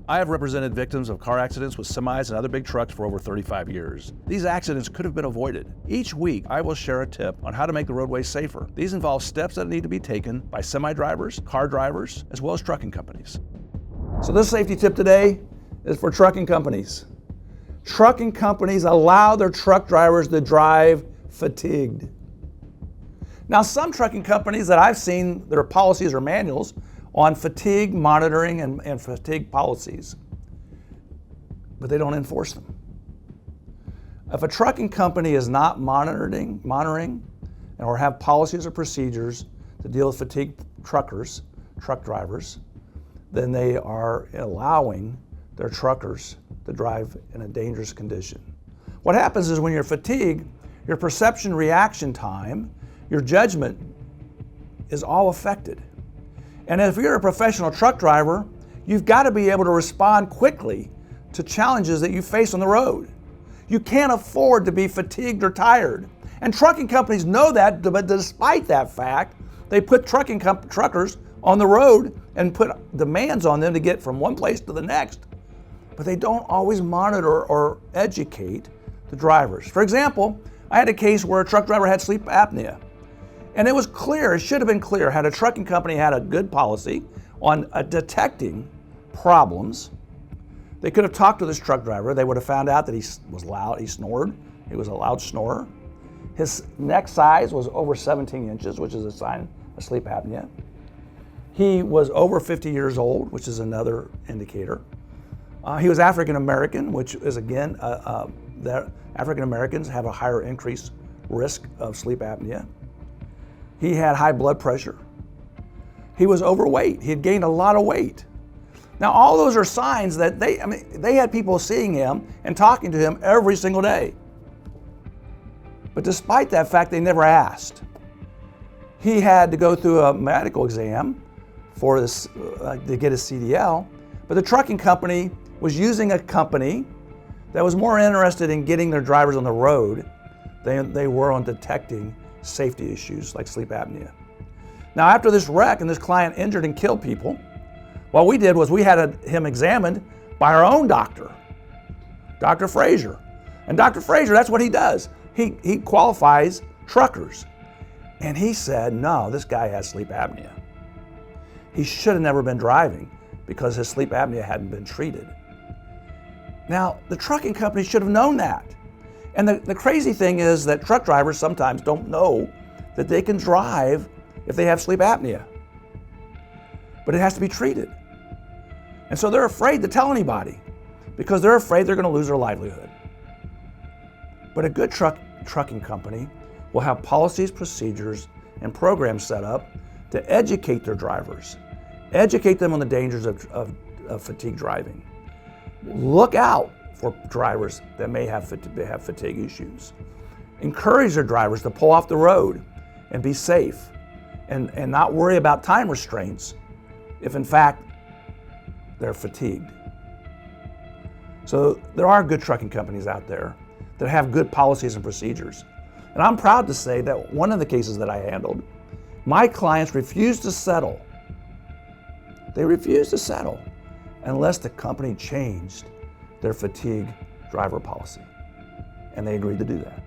I have represented victims of car accidents with semis and other big trucks for over 35 years. These accidents could have been avoided. Each week, I will share a tip on how to make the roadways safer. These involve steps that need to be taken by semi drivers, car drivers, as well as trucking companies. So this safety tip today is for trucking companies. Trucking companies allow their truck drivers to drive fatigued. Now, some trucking companies that I've seen, their policies or manuals on fatigue monitoring and fatigue policies, but they don't enforce them. If a trucking company is not monitoring or have policies or procedures to deal with fatigued truck drivers, then they are allowing their truckers to drive in a dangerous condition. What happens is when you're fatigued, your perception reaction time, your judgment is all affected. And if you're a professional truck driver, you've got to be able to respond quickly to challenges that you face on the road. You can't afford to be fatigued or tired. And trucking companies know that, but despite that fact, they put truckers on the road and put demands on them to get from one place to the next. But they don't always monitor or educate the drivers. For example, I had a case where a truck driver had sleep apnea. And it was clear, it should have been clear, had a trucking company had a good policy on detecting problems, they could have talked to this truck driver. They would have found out that he was loud, he snored, he was a loud snorer. His neck size was over 17 inches, which is a sign of sleep apnea. He was over 50 years old, which is another indicator. He was African American, which is again, African Americans have a higher increased risk of sleep apnea. He had high blood pressure. He was overweight. He had gained a lot of weight. Now, all those are signs that they had people seeing him and talking to him every single day. But despite that fact, they never asked. He had to go through a medical exam for this to get his CDL, but the trucking company was using a company that was more interested in getting their drivers on the road than they were on detecting safety issues like sleep apnea. Now, after this wreck and this client injured and killed people, what we did was we had him examined by our own doctor, Dr. Frazier. And Dr. Frazier, that's what he does. He qualifies truckers. And he said, no, this guy has sleep apnea. He should have never been driving because his sleep apnea hadn't been treated. Now, the trucking company should have known that. And the crazy thing is that truck drivers sometimes don't know that they can drive if they have sleep apnea. But it has to be treated. And so they're afraid to tell anybody because they're afraid they're going to lose their livelihood. But a good trucking company will have policies, procedures, and programs set up to educate their drivers, educate them on the dangers of fatigue driving. Look out for drivers that may have fatigue issues. Encourage their drivers to pull off the road and be safe and not worry about time restraints if in fact they're fatigued. So there are good trucking companies out there that have good policies and procedures. And I'm proud to say that one of the cases that I handled, my clients refused to settle. They refused to settle unless the company changed their fatigue driver policy. And they agreed to do that.